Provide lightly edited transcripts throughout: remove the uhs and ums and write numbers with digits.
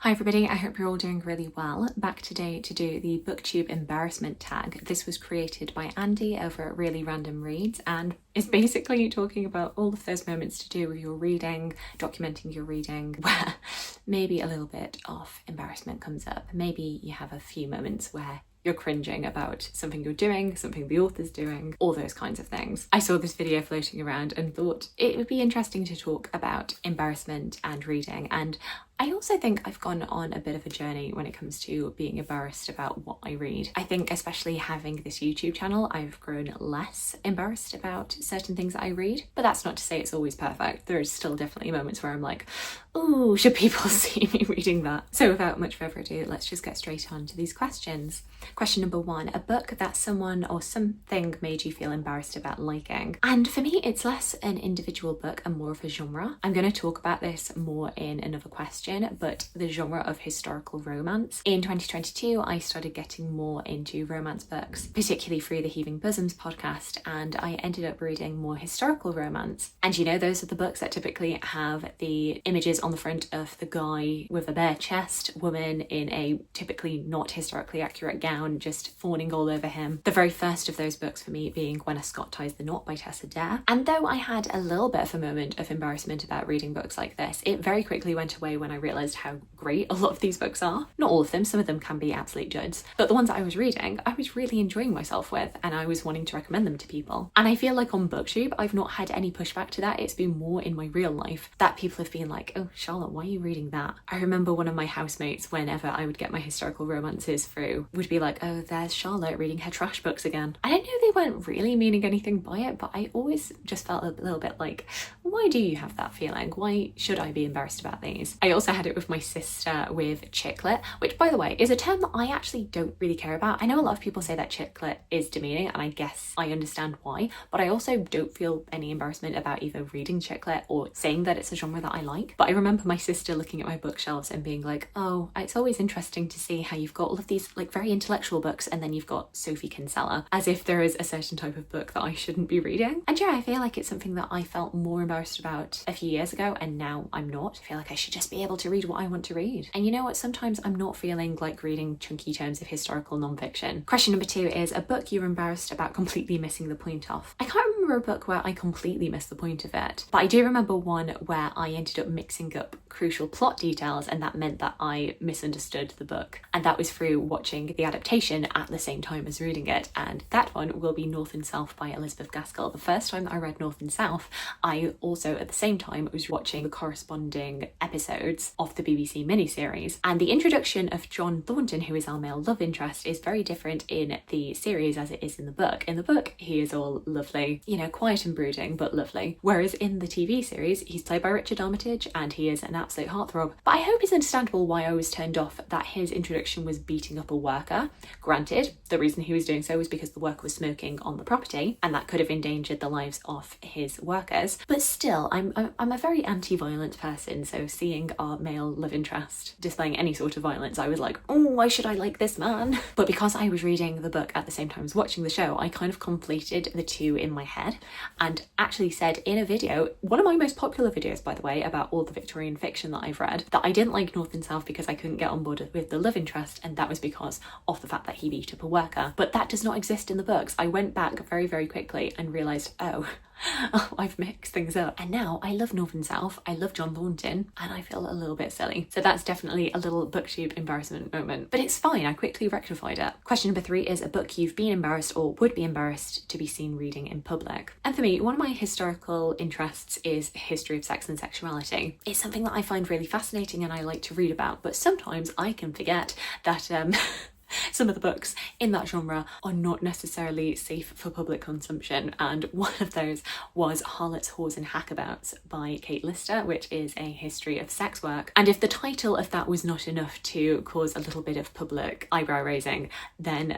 Hi everybody, I hope you're all doing really well. Back today to do the Booktube Embarrassment Tag. This was created by Andy over at Really Random Reads and is basically talking about all of those moments to do with your reading, documenting your reading, where maybe a little bit of embarrassment comes up. Maybe you have a few moments where you're cringing about something you're doing, something the author's doing, all those kinds of things. I saw this video floating around and thought it would be interesting to talk about embarrassment and reading, and I also think I've gone on a bit of a journey when it comes to being embarrassed about what I read. I think especially having this YouTube channel, I've grown less embarrassed about certain things that I read, but that's not to say it's always perfect. There's still definitely moments where I'm like, oh, should people see me reading that? So without much further ado, let's just get straight on to these questions. Question number one, a book that someone or something made you feel embarrassed about liking. And for me, it's less an individual book and more of a genre. I'm going to talk about this more in another question, but the genre of historical romance. In 2022, I started getting more into romance books, particularly through the Heaving Bosoms podcast, and I ended up reading more historical romance. And you know, those are the books that typically have the images on the front of the guy with a bare chest, woman in a typically not historically accurate gown, just fawning all over him. The very first of those books for me being When a Scot Ties the Knot by Tessa Dare. And though I had a little bit of a moment of embarrassment about reading books like this, it very quickly went away when I realised how great a lot of these books are. Not all of them, some of them can be absolute duds, but the ones that I was reading, I was really enjoying myself with, and I was wanting to recommend them to people. And I feel like on Booktube, I've not had any pushback to that. It's been more in my real life that people have been like, oh, Charlotte, why are you reading that? I remember one of my housemates, whenever I would get my historical romances through, would be like, oh, there's Charlotte reading her trash books again. I don't know, they weren't really meaning anything by it, but I always just felt a little bit like, why do you have that feeling? Why should I be embarrassed about these? I also had it with my sister with chick lit, which by the way is a term that I actually don't really care about. I know a lot of people say that chick lit is demeaning, and I guess I understand why, but I also don't feel any embarrassment about either reading chick lit or saying that it's a genre that I like. But I remember my sister looking at my bookshelves and being like, oh, it's always interesting to see how you've got all of these like very intellectual books and then you've got Sophie Kinsella, as if there is a certain type of book that I shouldn't be reading. And yeah, I feel like it's something that I felt more embarrassed about a few years ago, and now I'm not. I feel like I should just be able to read what I want to read. And you know what? Sometimes I'm not feeling like reading chunky tomes of historical non-fiction. Question number two is a book you're embarrassed about completely missing the point of. I can't remember a book where I completely missed the point of it, but I do remember one where I ended up mixing up crucial plot details, and that meant that I misunderstood the book. And that was through watching the adaptation at the same time as reading it. And that one will be North and South by Elizabeth Gaskell. The first time that I read North and South, I also at the same time was watching the corresponding episodes of the BBC miniseries. And the introduction of John Thornton, who is our male love interest, is very different in the series as it is in the book. In the book, he is all lovely, you know, quiet and brooding, but lovely. Whereas in the TV series, he's played by Richard Armitage and he is an absolute heartthrob. But I hope it's understandable why I was turned off that his introduction was beating up a worker. Granted, the reason he was doing so was because the worker was smoking on the property, and that could have endangered the lives of his workers. But still, I'm a very anti-violent person, so seeing our male love interest displaying any sort of violence, I was like, oh, why should I like this man? But because I was reading the book at the same time as watching the show, I kind of conflated the two in my head and actually said in a video, one of my most popular videos, by the way, about all the Victorian fiction that I've read, that I didn't like North and South because I couldn't get on board with the love interest, and that was because of the fact that he beat up a worker. But that does not exist in the books. I went back very, very quickly and realised, oh, I've mixed things up. And now I love North and South, I love John Thornton, and I feel a little bit silly. So that's definitely a little Booktube embarrassment moment. But it's fine, I quickly rectified it. Question number three is a book you've been embarrassed or would be embarrassed to be seen reading in public. And for me, one of my historical interests is history of sex and sexuality. It's something that I find really fascinating and I like to read about, but sometimes I can forget that some of the books in that genre are not necessarily safe for public consumption, and one of those was Harlots, Whores and Hackabouts by Kate Lister, which is a history of sex work. And if the title of that was not enough to cause a little bit of public eyebrow raising, then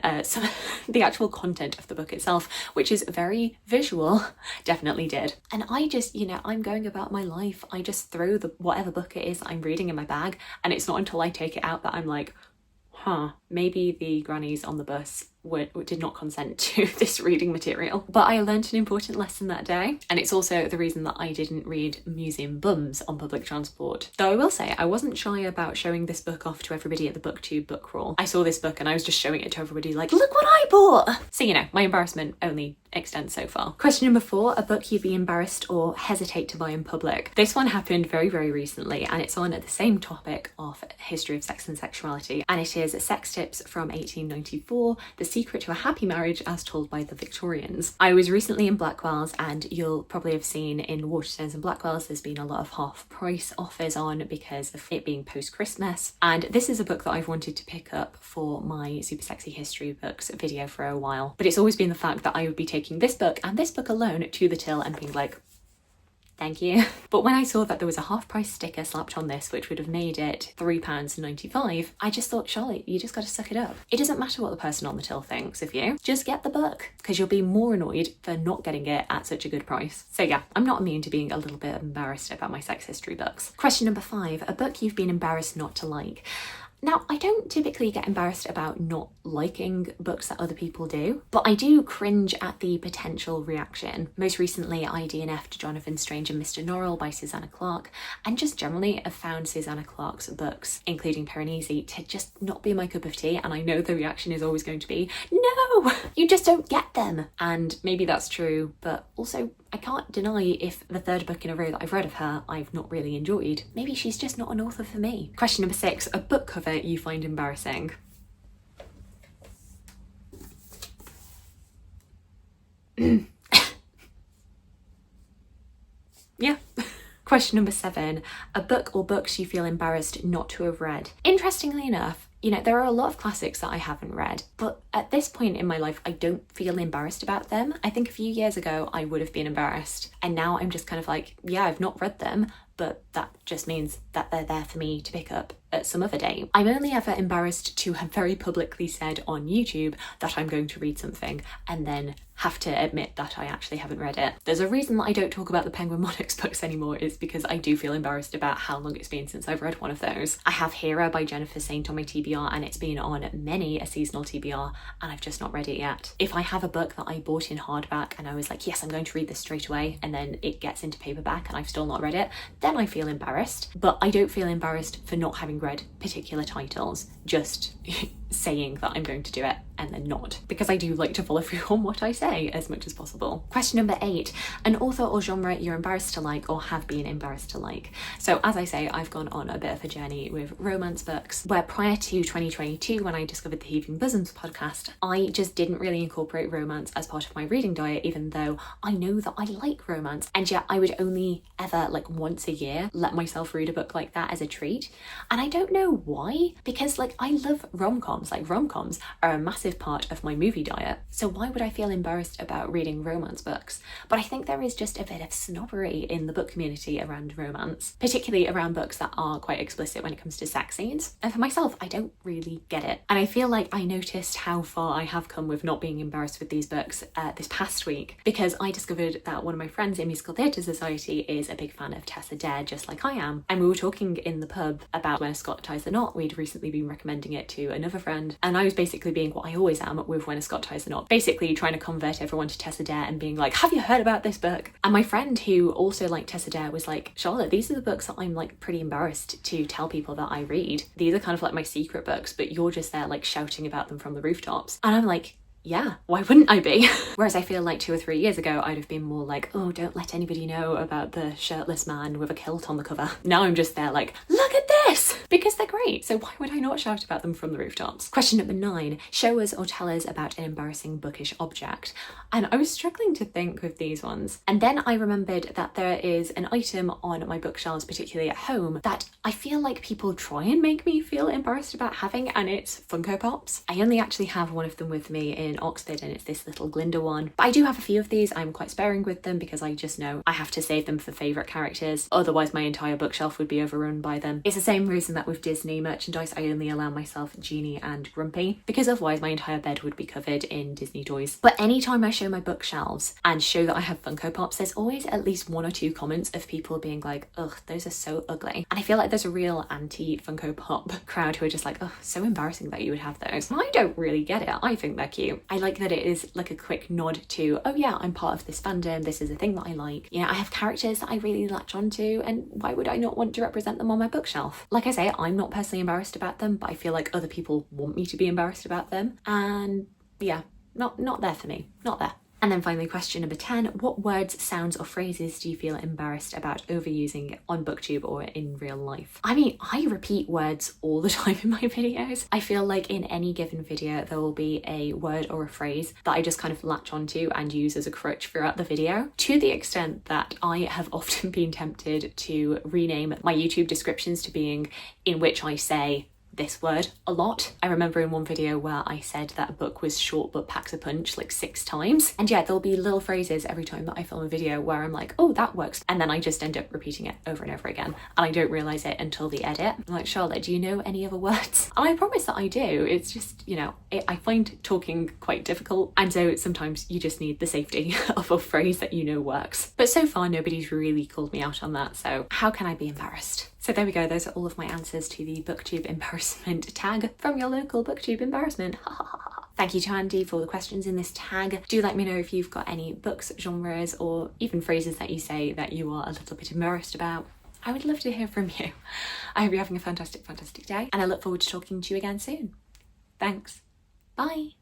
the actual content of the book itself, which is very visual, definitely did. And I just, you know, I'm going about my life, I just throw whatever book it is I'm reading in my bag, and it's not until I take it out that I'm like, huh, maybe the grannies on the bus did not consent to this reading material. But I learned an important lesson that day, and it's also the reason that I didn't read Museum Bums on public transport. Though I will say, I wasn't shy about showing this book off to everybody at the Booktube book crawl. I saw this book and I was just showing it to everybody like, look what I bought! So, you know, my embarrassment only extends so far. Question number 4, a book you'd be embarrassed or hesitate to buy in public. This one happened very, very recently, and it's on the same topic of history of sex and sexuality, and it is Sex Tips from 1894, The Secret to a Happy Marriage as Told by the Victorians. I was recently in Blackwell's, and you'll probably have seen in Waterstones and Blackwell's there's been a lot of half price offers on because of it being post-Christmas, and this is a book that I've wanted to pick up for my Super Sexy History Books video for a while, but it's always been the fact that I would be taking this book and this book alone to the till and being like, thank you. But when I saw that there was a half price sticker slapped on this, which would have made it £3.95, I just thought, Charlotte, you just got to suck it up. It doesn't matter what the person on the till thinks of you. Just get the book, because you'll be more annoyed for not getting it at such a good price. So yeah, I'm not immune to being a little bit embarrassed about my sex history books. Question number 5, a book you've been embarrassed not to like. Now, I don't typically get embarrassed about not liking books that other people do, but I do cringe at the potential reaction. Most recently, I DNF'd Jonathan Strange and Mr. Norrell by Susanna Clarke, and just generally have found Susanna Clarke's books, including Piranesi, to just not be my cup of tea, and I know the reaction is always going to be, no, you just don't get them. And maybe that's true, but also I can't deny if the third book in a row that I've read of her I've not really enjoyed. Maybe she's just not an author for me. Question number 6, a book cover you find embarrassing. Yeah. Question number 7, a book or books you feel embarrassed not to have read. Interestingly enough, you know, there are a lot of classics that I haven't read, but at this point in my life, I don't feel embarrassed about them. I think a few years ago, I would have been embarrassed. And now I'm just kind of like, yeah, I've not read them, but that just means that they're there for me to pick up at some other day. I'm only ever embarrassed to have very publicly said on YouTube that I'm going to read something and then have to admit that I actually haven't read it. There's a reason that I don't talk about the Penguin Monarchs books anymore, is because I do feel embarrassed about how long it's been since I've read one of those. I have Hera by Jennifer Saint on my TBR, and it's been on many a seasonal TBR, and I've just not read it yet. If I have a book that I bought in hardback and I was like, yes, I'm going to read this straight away, and then it gets into paperback and I've still not read it, then I feel embarrassed. But I don't feel embarrassed for not having read particular titles, just saying that I'm going to do it and then not, because I do like to follow through on what I say as much as possible. Question number 8, an author or genre you're embarrassed to like or have been embarrassed to like. So as I say, I've gone on a bit of a journey with romance books, where prior to 2022, when I discovered the Heaving Bosoms podcast, I just didn't really incorporate romance as part of my reading diet, even though I know that I like romance, and yet I would only ever, like once a year, let myself read a book like that as a treat. And I don't know why, because like I love rom-coms, like rom-coms are a massive part of my movie diet, so why would I feel embarrassed about reading romance books? But I think there is just a bit of snobbery in the book community around romance, particularly around books that are quite explicit when it comes to sex scenes, and for myself, I don't really get it. And I feel like I noticed how far I have come with not being embarrassed with these books this past week, because I discovered that one of my friends in Musical Theatre Society is a big fan of Tessa Dare, just like I am, and we were talking in the pub about When a Scot Ties the Knot. We'd recently been recommending it to another friend, and I was basically being what I always am with When a Scot Ties the Knot, basically trying to convert everyone to Tessa Dare and being like, have you heard about this book? And my friend, who also liked Tessa Dare, was like, Charlotte, these are the books that I'm like pretty embarrassed to tell people that I read. These are kind of like my secret books, but you're just there like shouting about them from the rooftops. And I'm like, yeah, why wouldn't I be? Whereas I feel like 2 or 3 years ago, I'd have been more like, oh, don't let anybody know about the shirtless man with a kilt on the cover. Now I'm just there like, look at this, because they're great. So why would I not shout about them from the rooftops? Question number 9, show us or tell us about an embarrassing bookish object. And I was struggling to think with these ones. And then I remembered that there is an item on my bookshelves, particularly at home, that I feel like people try and make me feel embarrassed about having, and it's Funko Pops. I only actually have one of them with me in in Oxford and it's this little Glinda one. But I do have a few of these. I'm quite sparing with them because I just know I have to save them for favourite characters, otherwise my entire bookshelf would be overrun by them. It's the same reason that with Disney merchandise I only allow myself Genie and Grumpy, because otherwise my entire bed would be covered in Disney toys. But anytime I show my bookshelves and show that I have Funko Pops, there's always at least 1 or 2 comments of people being like, ugh, those are so ugly. And I feel like there's a real anti-Funko Pop crowd who are just like, oh, so embarrassing that you would have those. And I don't really get it. I think they're cute. I like that it is like a quick nod to, oh yeah, I'm part of this fandom, this is a thing that I like. You know, I have characters that I really latch onto, and why would I not want to represent them on my bookshelf? Like I say, I'm not personally embarrassed about them, but I feel like other people want me to be embarrassed about them. And yeah, not there for me, not there. And then finally, question number 10, what words, sounds or phrases do you feel embarrassed about overusing on Booktube or in real life? I mean, I repeat words all the time in my videos. I feel like in any given video, there will be a word or a phrase that I just kind of latch onto and use as a crutch throughout the video, to the extent that I have often been tempted to rename my YouTube descriptions to being in which I say this word a lot. I remember in one video where I said that a book was short but packs a punch like 6 times. And yeah, there'll be little phrases every time that I film a video where I'm like, oh, that works. And then I just end up repeating it over and over again. And I don't realise it until the edit. I'm like, Charlotte, do you know any other words? And I promise that I do. It's just, you know, I find talking quite difficult. And so sometimes you just need the safety of a phrase that you know works. But so far, nobody's really called me out on that. So how can I be embarrassed? So there we go, those are all of my answers to the Booktube Embarrassment tag from your local Booktube Embarrassment. Thank you to Andy for the questions in this tag. Do let me know if you've got any books, genres, or even phrases that you say that you are a little bit embarrassed about. I would love to hear from you. I hope you're having a fantastic, fantastic day, and I look forward to talking to you again soon. Thanks. Bye.